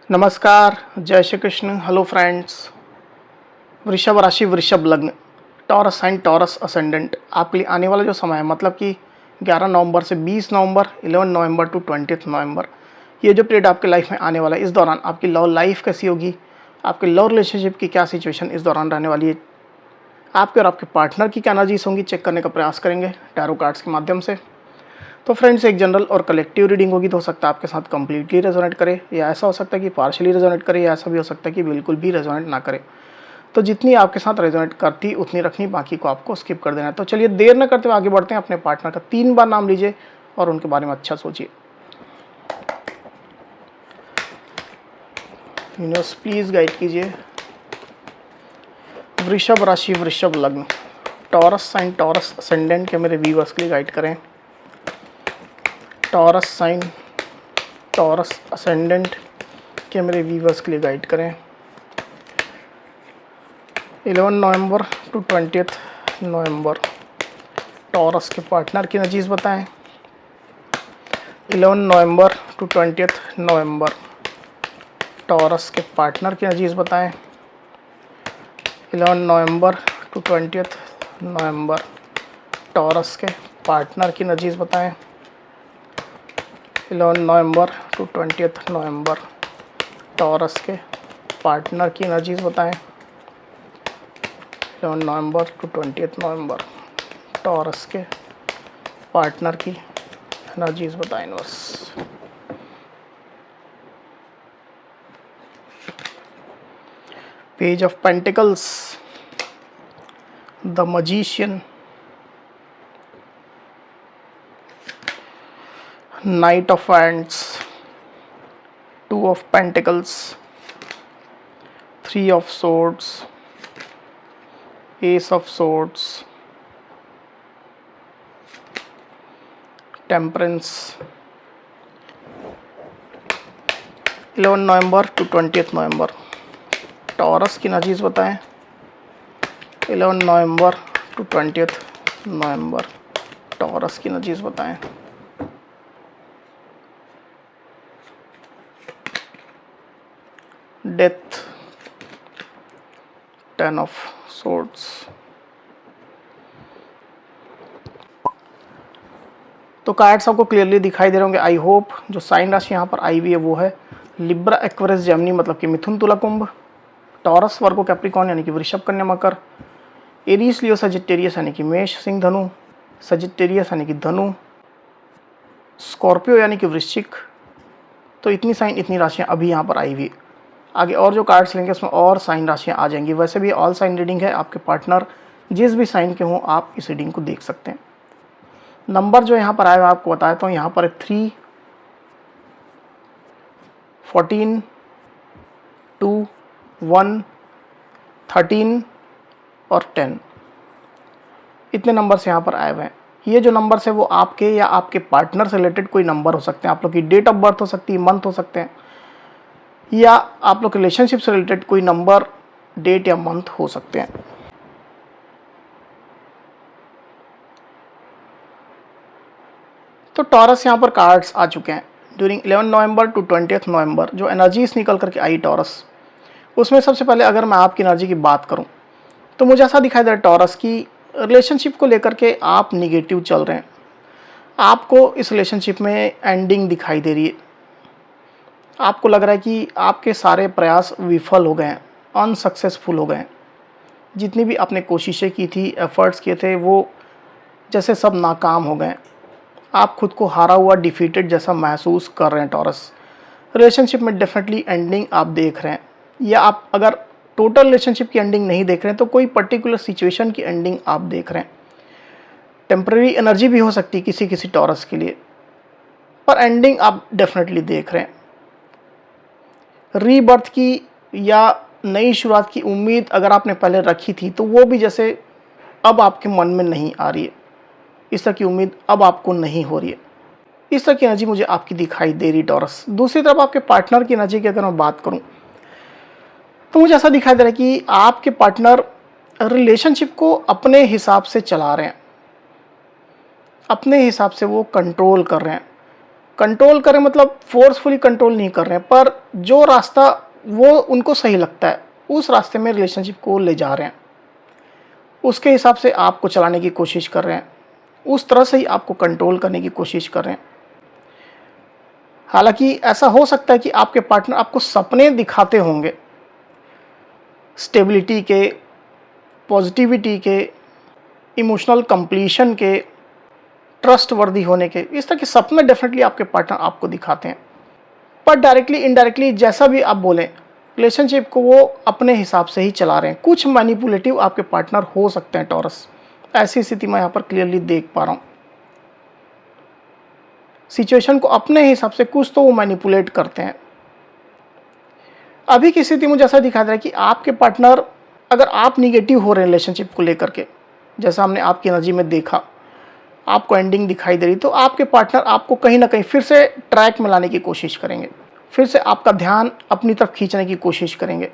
नमस्कार, जय Shri Krishna. Hello friends. वृषभ राशि, वृषभ लग्न, टॉरस साइन, टॉरस असेंडेंट। आपके लिए आने वाला जो समय है मतलब कि 11 नवंबर से 20 नवंबर, 11 नवंबर टू 20 नवंबर, ये जो पीरियड आपके लाइफ में आने वाला है, इस दौरान आपकी लव लाइफ कैसी होगी, आपके लव रिलेशनशिप की क्या सिचुएशन इस दौरान रहने वाली है, आपके और आपके पार्टनर की क्या एनर्जीज होंगी, चेक करने का प्रयास करेंगे टैरो कार्ड्स के माध्यम से। तो फ्रेंड्स, एक जनरल और कलेक्टिव रीडिंग होगी, तो हो सकता है आपके साथ कंप्लीटली रेजोनेट करे, या ऐसा हो सकता है कि पार्शियली रेजोनेट करे, या ऐसा भी हो सकता है कि बिल्कुल भी रेजोनेट ना करे। तो जितनी आपके साथ रेजोनेट करती उतनी रखनी, बाकी को आपको स्किप कर देना है। तो चलिए देर न करते हुए आगे बढ़ते हैं। अपने पार्टनर का 3 बार नाम लीजिए और उनके बारे में अच्छा सोचिए। यूनिवर्स प्लीज गाइड कीजिए। वृषभ राशि, वृषभ लग्न, टॉरस साइन, टॉरस असेंडेंट के मेरे व्यूअर्स के लिए गाइड करें। टॉरस साइन, टॉरस असेंडेंट के मेरे व्यूअर्स के लिए गाइड करें। 11 नवंबर टू 20 नवंबर, टॉरस के पार्टनर की एनर्जीज बताएं। 11 नवंबर टू 20 नवंबर, टॉरस के पार्टनर की एनर्जीज बताएं। 11 नवंबर टू 20 नवंबर, टॉरस के पार्टनर की एनर्जीज बताएं। 11 नवंबर टू 20 नवंबर, टॉरस के पार्टनर की एनर्जीज बताएं। 11 नवंबर टू 20 नवंबर, टॉरस के पार्टनर की एनर्जीज बताएं। बस page of pentacles, the magician, Knight of Wands, 2 of Pentacles, 3 of Swords, Ace of Swords, Temperance। 11 November to 20 November, Taurus की energies बताएं। 11 November to 20 November, Taurus की energies बताएं। Death, 10 of swords. तो cards आपको clearly दिखाई दे रहे होंगे, आई होप। जो साइन राशि यहाँ पर आई हुई है वो है लिब्रा, एक्वेरियस, जेमिनी मतलब कि मिथुन, तुला, कुंभ। टॉरस, वर्गो, कैप्रिकॉर्न यानी कि वृषभ, कन्या, मकर। एरीज, लियो, सजिटेरियस यानी कि मेष, सिंह, धनु। सजिटेरियस यानी कि धनु। स्कॉर्पियो यानी कि वृश्चिक। तो इतनी साइन, इतनी राशियाँ अभी यहाँ पर आई हुई। आगे और जो कार्ड्स लेंगे उसमें और साइन राशियाँ आ जाएंगी। वैसे भी ऑल साइन रीडिंग है, आपके पार्टनर जिस भी साइन के हों आप इस रीडिंग को देख सकते हैं। नंबर जो यहाँ पर आया मैं आपको बताता हूँ। यहाँ पर 3, 14, 2, 1, 13 और 10, इतने नंबर्स यहाँ पर आए हुए हैं। ये जो नंबर्स है वो आपके या आपके पार्टनर से रिलेटेड कोई नंबर हो सकते हैं। आप लोग की डेट ऑफ बर्थ हो सकती है, मंथ हो सकते हैं, या आप लोग रिलेशनशिप से रिलेटेड कोई नंबर, डेट या मंथ हो सकते हैं। तो टॉरस यहाँ पर कार्ड्स आ चुके हैं। ड्यूरिंग 11 नवंबर टू 20 नवंबर जो एनर्जीज निकल करके आई टॉरस, उसमें सबसे पहले अगर मैं आपकी एनर्जी की बात करूं तो मुझे ऐसा दिखाई दे रहा है टॉरस की रिलेशनशिप को लेकर के आप निगेटिव चल रहे हैं। आपको इस रिलेशनशिप में एंडिंग दिखाई दे रही है। आपको लग रहा है कि आपके सारे प्रयास विफल हो गए हैं, अनसक्सेसफुल हो गए हैं। जितनी भी आपने कोशिशें की थी, एफर्ट्स किए थे, वो जैसे सब नाकाम हो गए। आप खुद को हारा हुआ, डिफीटेड जैसा महसूस कर रहे हैं टॉरस। रिलेशनशिप में डेफिनेटली एंडिंग आप देख रहे हैं, या आप अगर टोटल रिलेशनशिप की एंडिंग नहीं देख रहे हैं तो कोई पर्टिकुलर सिचुएशन की एंडिंग आप देख रहे हैं। टेम्पररी एनर्जी भी हो सकती है किसी किसी टॉरस के लिए, पर एंडिंग आप डेफिनेटली देख रहे हैं। रीबर्थ की या नई शुरुआत की उम्मीद अगर आपने पहले रखी थी तो वो भी जैसे अब आपके मन में नहीं आ रही है। इस तरह की उम्मीद अब आपको नहीं हो रही है। इस तरह की एनर्जी मुझे आपकी दिखाई दे रही टॉरस। दूसरी तरफ आपके पार्टनर की एनर्जी की अगर मैं बात करूं तो मुझे ऐसा दिखाई दे रहा है कि आपके पार्टनर रिलेशनशिप को अपने हिसाब से चला रहे हैं, अपने हिसाब से वो कंट्रोल कर रहे हैं। कंट्रोल करें मतलब फोर्सफुली कंट्रोल नहीं कर रहे हैं, पर जो रास्ता वो उनको सही लगता है उस रास्ते में रिलेशनशिप को ले जा रहे हैं, उसके हिसाब से आपको चलाने की कोशिश कर रहे हैं, उस तरह से ही आपको कंट्रोल करने की कोशिश कर रहे हैं। हालांकि ऐसा हो सकता है कि आपके पार्टनर आपको सपने दिखाते होंगे स्टेबिलिटी के, पॉजिटिविटी के, इमोशनल कंप्लीशन के, ट्रस्ट वर्दी होने के, इस तरह के सपने डेफिनेटली आपके पार्टनर आपको दिखाते हैं। पर डायरेक्टली इनडायरेक्टली जैसा भी आप बोलें, रिलेशनशिप को वो अपने हिसाब से ही चला रहे हैं। कुछ मैनिपुलेटिव आपके पार्टनर हो सकते हैं टॉरस, ऐसी स्थिति मैं यहाँ पर क्लियरली देख पा रहा हूँ। सिचुएशन को अपने हिसाब से कुछ तो वो मैनिपुलेट करते हैं। अभी की स्थिति मुझे ऐसा दिखा दे रहा है कि आपके पार्टनर, अगर आप निगेटिव हो रहे हैं रिलेशनशिप को लेकर के, जैसा हमने आपकी एनर्जी में देखा, आपको एंडिंग दिखाई दे रही, तो आपके पार्टनर आपको कहीं ना कहीं फिर से ट्रैक में लाने की कोशिश करेंगे, फिर से आपका ध्यान अपनी तरफ खींचने की कोशिश करेंगे।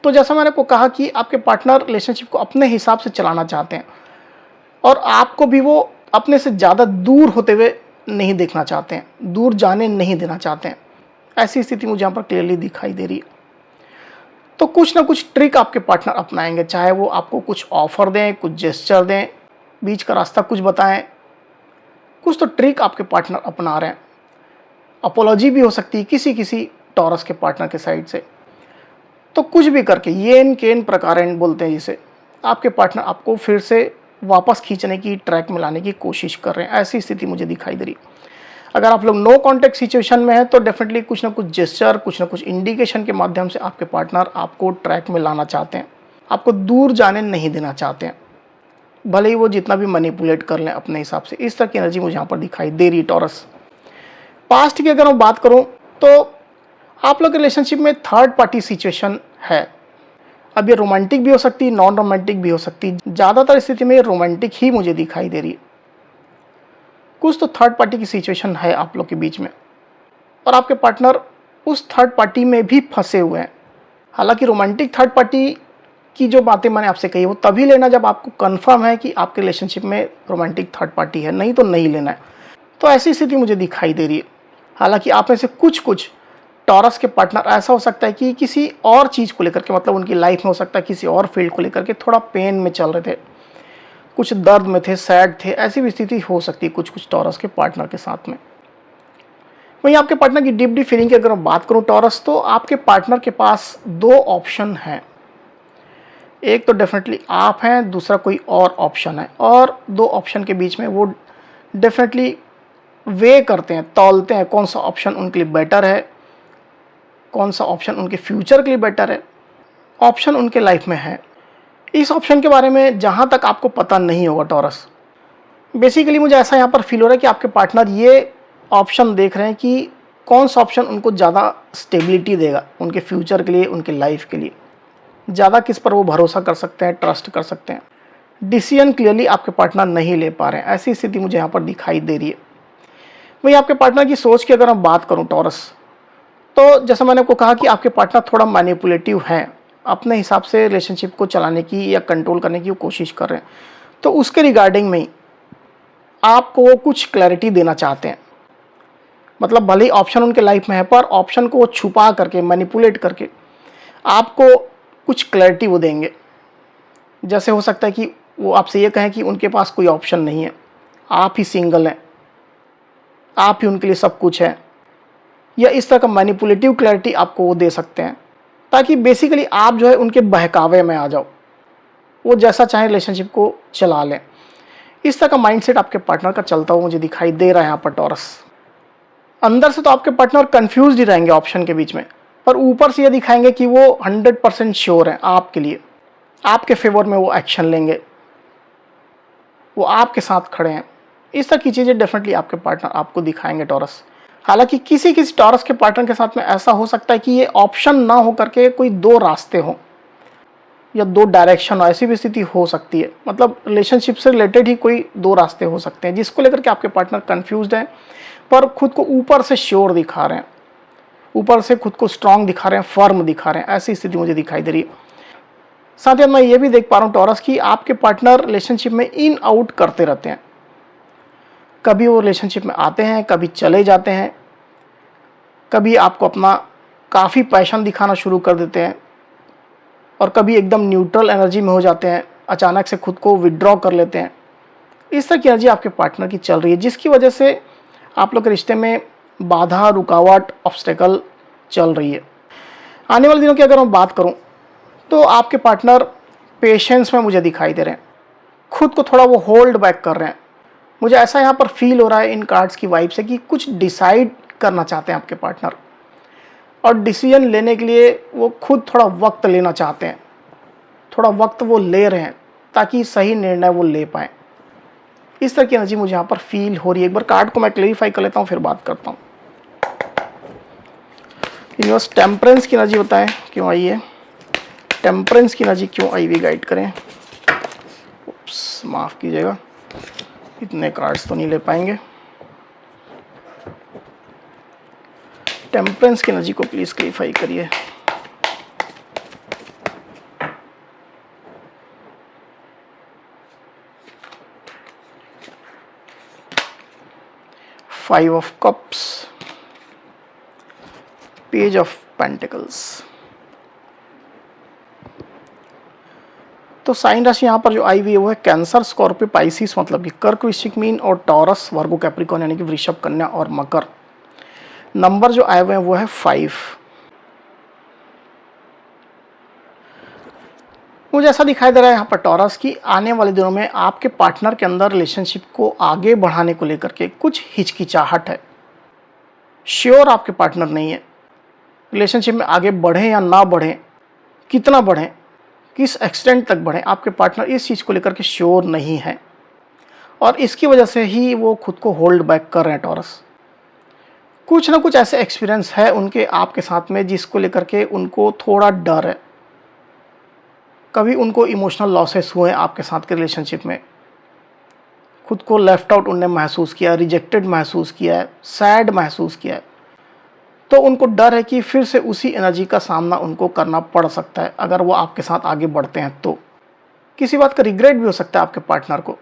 तो जैसा मैंने आपको कहा कि आपके पार्टनर रिलेशनशिप को अपने हिसाब से चलाना चाहते हैं और आपको भी वो अपने से ज़्यादा दूर होते हुए नहीं देखना चाहते हैं, दूर जाने नहीं देना चाहते हैं। ऐसी स्थिति मुझे यहाँ पर क्लियरली दिखाई दे रही है। तो कुछ ना कुछ ट्रिक आपके पार्टनर अपनाएंगे, चाहे वो आपको कुछ ऑफर दें, कुछ जेस्चर दें, बीच का रास्ता कुछ बताएं, कुछ तो ट्रिक आपके पार्टनर अपना रहे हैं। अपोलॉजी भी हो सकती है किसी किसी टॉरस के पार्टनर के साइड से। तो कुछ भी करके येन केन प्रकारेण बोलते हैं जिसे, आपके पार्टनर आपको फिर से वापस खींचने की, ट्रैक में लाने की कोशिश कर रहे हैं। ऐसी स्थिति मुझे दिखाई दे रही। अगर आप लोग नो कॉन्टैक्ट सिचुएशन में हैं तो डेफिनेटली कुछ ना कुछ जेस्चर, कुछ ना कुछ इंडिकेशन के माध्यम से आपके पार्टनर आपको ट्रैक में लाना चाहते हैं, आपको दूर जाने नहीं देना चाहते हैं, भले ही वो जितना भी मैनिपुलेट कर लें अपने हिसाब से। इस तरह की एनर्जी मुझे यहाँ पर दिखाई दे रही है टॉरस। पास्ट की अगर मैं बात करूँ तो आप लोग के रिलेशनशिप में थर्ड पार्टी सिचुएशन है। अब ये रोमांटिक भी हो सकती है, नॉन रोमांटिक भी हो सकती है। ज़्यादातर स्थिति में ये रोमांटिक ही मुझे दिखाई दे रही है। कुछ तो थर्ड पार्टी की सिचुएशन है आप लोग के बीच में और आपके पार्टनर उस थर्ड पार्टी में भी फंसे हुए हैं। हालांकि रोमांटिक थर्ड पार्टी की जो बातें मैंने आपसे कही वो तभी लेना जब आपको कंफर्म है कि आपके रिलेशनशिप में रोमांटिक थर्ड पार्टी है, नहीं तो नहीं लेना है। तो ऐसी स्थिति मुझे दिखाई दे रही है। हालांकि आप में से कुछ टॉरस के पार्टनर ऐसा हो सकता है कि किसी और चीज़ को लेकर के, मतलब उनकी लाइफ में हो सकता है किसी और फील्ड को लेकर के थोड़ा पेन में चल रहे थे, कुछ दर्द में थे, सैड थे। ऐसी भी स्थिति हो सकती है कुछ टॉरस के पार्टनर के साथ में। वहीं आपके पार्टनर की डीप फीलिंग की अगर मैं बात करूं टॉरस, तो आपके पार्टनर के पास दो ऑप्शन हैं। एक तो डेफिनेटली आप हैं, दूसरा कोई और ऑप्शन है, और दो ऑप्शन के बीच में वो डेफिनेटली वे करते हैं, तौलते हैं कौन सा ऑप्शन उनके लिए बेटर है, कौन सा ऑप्शन उनके फ्यूचर के लिए बेटर है। ऑप्शन उनके लाइफ में है। इस ऑप्शन के बारे में जहाँ तक आपको पता नहीं होगा टॉरस, बेसिकली मुझे ऐसा यहाँ पर फील हो रहा है कि आपके पार्टनर ये ऑप्शन देख रहे हैं कि कौन सा ऑप्शन उनको ज़्यादा स्टेबिलिटी देगा उनके फ्यूचर के लिए, उनके लाइफ के लिए, ज़्यादा किस पर वो भरोसा कर सकते हैं, ट्रस्ट कर सकते हैं। डिसीजन क्लियरली आपके पार्टनर नहीं ले पा रहे हैं। ऐसी स्थिति मुझे यहाँ पर दिखाई दे रही है। वही आपके पार्टनर की सोच की अगर मैं बात करूँ टॉरस, तो जैसा मैंने आपको कहा कि आपके पार्टनर थोड़ा मैनिपुलेटिव हैं, अपने हिसाब से रिलेशनशिप को चलाने की या कंट्रोल करने की कोशिश कर रहे हैं। तो उसके रिगार्डिंग में ही आपको वो कुछ क्लैरिटी देना चाहते हैं। मतलब भले ही ऑप्शन उनके लाइफ में है, पर ऑप्शन को वो छुपा करके, मैनिपुलेट करके आपको कुछ क्लैरिटी वो देंगे। जैसे हो सकता है कि वो आपसे ये कहें कि उनके पास कोई ऑप्शन नहीं है, आप ही सिंगल हैं, आप ही उनके लिए सब कुछ है, या इस तरह का मैनिपुलेटिव क्लैरिटी आपको वो दे सकते हैं, ताकि बेसिकली आप जो है उनके बहकावे में आ जाओ, वो जैसा चाहे रिलेशनशिप को चला लें। इस तरह का माइंडसेट आपके पार्टनर का चलता हुआ मुझे दिखाई दे रहा है यहाँ पर टॉरस। अंदर से तो आपके पार्टनर कंफ्यूज ही रहेंगे ऑप्शन के बीच में, पर ऊपर से ये दिखाएंगे कि वो 100% श्योर हैं आपके लिए, आपके फेवर में वो एक्शन लेंगे, वो आपके साथ खड़े हैं। इस तरह की चीज़ें डेफिनेटली आपके पार्टनर आपको दिखाएंगे टॉरस। हालांकि किसी किसी टॉरस के पार्टनर के साथ में ऐसा हो सकता है कि ये ऑप्शन ना हो करके कोई दो रास्ते हो या दो डायरेक्शन हो, ऐसी भी स्थिति हो सकती है। मतलब रिलेशनशिप से रिलेटेड ही कोई दो रास्ते हो सकते हैं जिसको लेकर के आपके पार्टनर कंफ्यूज्ड हैं, पर खुद को ऊपर से श्योर दिखा रहे हैं, ऊपर से खुद को स्ट्रांग दिखा रहे हैं, फर्म दिखा रहे हैं। ऐसी स्थिति मुझे दिखाई दे रही है। साथ ही मैं ये भी देख पा रहा हूँ टॉरस कि आपके पार्टनर रिलेशनशिप में इन आउट करते रहते हैं। कभी वो रिलेशनशिप में आते हैं, कभी चले जाते हैं, कभी आपको अपना काफ़ी पैशन दिखाना शुरू कर देते हैं और कभी एकदम न्यूट्रल एनर्जी में हो जाते हैं, अचानक से खुद को विड्रॉ कर लेते हैं। इस तरह की एनर्जी आपके पार्टनर की चल रही है, जिसकी वजह से आप लोग के रिश्ते में बाधा, रुकावट, ऑब्स्टेकल चल रही है। आने वाले दिनों की अगर मैं बात करूं तो आपके पार्टनर पेशेंस में मुझे दिखाई दे रहे हैं, खुद को थोड़ा वो होल्ड बैक कर रहे हैं। मुझे ऐसा यहाँ पर फील हो रहा है इन कार्ड्स की वाइब से कि कुछ डिसाइड करना चाहते हैं आपके पार्टनर, और डिसीजन लेने के लिए वो खुद थोड़ा वक्त लेना चाहते हैं, थोड़ा वक्त वो ले रहे हैं ताकि सही निर्णय वो ले पाएँ। इस तरह की एनर्जी मुझे यहाँ पर फील हो रही है। एक बार कार्ड को मैं क्लेरिफाई कर लेता हूँ, फिर बात करता हूँ। यूनिवर्स टेम्परेंस की एनर्जी बताएं क्यों आई है, टेम्परेंस की एनर्जी क्यों आई हुई, गाइड करें। माफ़ कीजिएगा, इतने कार्ड्स तो नहीं ले पाएंगे। टेम्परेंस की एनर्जी को प्लीज़ क्लेरिफाई करिए। Five of cups, page of pentacles. तो साइन राशि यहाँ पर जो आई हुई है वो है कैंसर, स्कॉर्पियो, पाइसिस, मतलब कि कर्क, वृश्चिक, मीन और टॉरस, वर्गो, कैप्रिकॉर्न यानी कि वृषभ, कन्या और मकर। नंबर जो आए हुए हैं वो है 5। मुझे ऐसा दिखाई दे रहा है यहाँ पर टॉरस की आने वाले दिनों में आपके पार्टनर के अंदर रिलेशनशिप को आगे बढ़ाने को लेकर के कुछ हिचकिचाहट है। श्योर आपके पार्टनर नहीं है, रिलेशनशिप में आगे बढ़ें या ना बढ़ें, कितना बढ़ें, किस एक्सटेंट तक बढ़ें, आपके पार्टनर इस चीज़ को लेकर के श्योर नहीं है और इसकी वजह से ही वो खुद को होल्ड बैक कर रहे हैं टॉरस। कुछ ना कुछ ऐसे एक्सपीरियंस है उनके आपके साथ में जिसको लेकर के उनको थोड़ा डर है। कभी उनको इमोशनल लॉसेस हुए हैं आपके साथ के रिलेशनशिप में, खुद को लेफ्ट आउट उनने महसूस किया, रिजेक्टेड महसूस किया है, सैड महसूस किया है। तो उनको डर है कि फिर से उसी एनर्जी का सामना उनको करना पड़ सकता है अगर वो आपके साथ आगे बढ़ते हैं। तो किसी बात का रिग्रेट भी हो सकता है आपके पार्टनर को,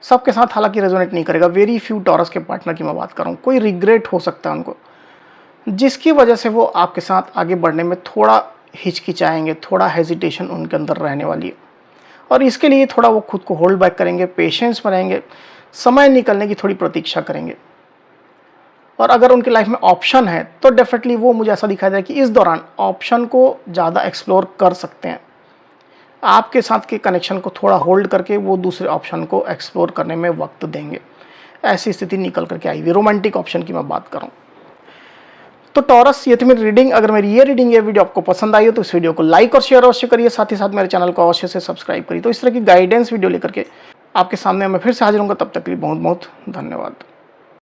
सबके साथ हालांकि रेजोनेट नहीं करेगा, वेरी फ्यू टॉरस के पार्टनर की मैं बात कर रहा हूँ। कोई रिग्रेट हो सकता है उनको, जिसकी वजह से वो आपके साथ आगे बढ़ने में थोड़ा हिचकिचाएंगे, थोड़ा हेजिटेशन उनके अंदर रहने वाली है और इसके लिए थोड़ा वो खुद को होल्ड बैक करेंगे, पेशेंस में रहेंगे, समय निकलने की थोड़ी प्रतीक्षा करेंगे। और अगर उनकी लाइफ में ऑप्शन है तो डेफिनेटली वो, मुझे ऐसा दिखाई दे रहा है कि इस दौरान ऑप्शन को ज़्यादा एक्सप्लोर कर सकते हैं। आपके साथ के कनेक्शन को थोड़ा होल्ड करके वो दूसरे ऑप्शन को एक्सप्लोर करने में वक्त देंगे। ऐसी स्थिति निकल करके आई हुई, रोमांटिक ऑप्शन की मैं बात करूं तो टॉरस, ये थी मेरी रीडिंग। अगर मेरी ये रीडिंग, ये वीडियो आपको पसंद आई हो तो इस वीडियो को लाइक और शेयर अवश्य करिए, साथ ही साथ मेरे चैनल को अवश्य से सब्सक्राइब करिए। तो इस तरह की गाइडेंस वीडियो लेकर के आपके सामने मैं फिर से हाजिर होऊंगा, तब तक के लिए बहुत बहुत धन्यवाद।